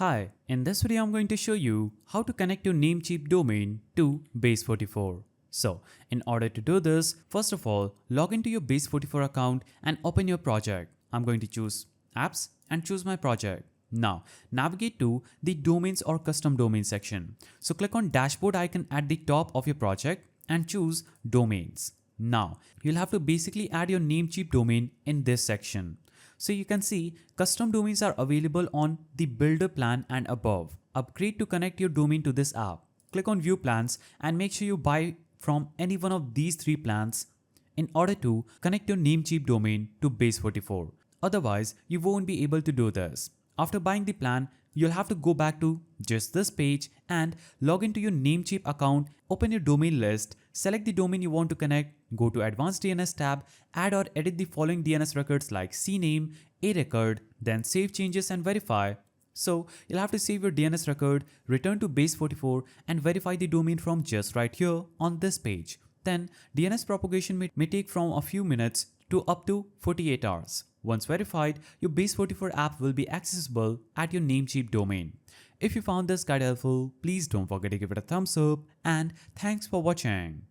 Hi, in this video I'm going to show you how to connect your Namecheap domain to Base44. So, in order to do this, first of all, log into your Base44 account and open your project. I'm going to choose Apps and choose my project. Now, navigate to the Domains or Custom Domain section. So click on Dashboard icon at the top of your project and choose Domains. Now, you'll have to basically add your Namecheap domain in this section. So you can see custom domains are available on the builder plan and above. Upgrade to connect your domain to this app. Click on view plans and make sure you buy from any one of these three plans in order to connect your Namecheap domain to Base44. Otherwise, you won't be able to do this. After buying the plan, you'll have to go back to just this page and log into your Namecheap account, open your domain list, select the domain you want to connect, go to Advanced DNS tab, add or edit the following DNS records like CNAME, a record, then save changes and verify. So you'll have to save your DNS record, return to Base44 and verify the domain from just right here on this page. Then DNS propagation may take from a few minutes to up to 48 hours. Once verified, your Base44 app will be accessible at your Namecheap domain. If you found this guide helpful, please don't forget to give it a thumbs up and thanks for watching.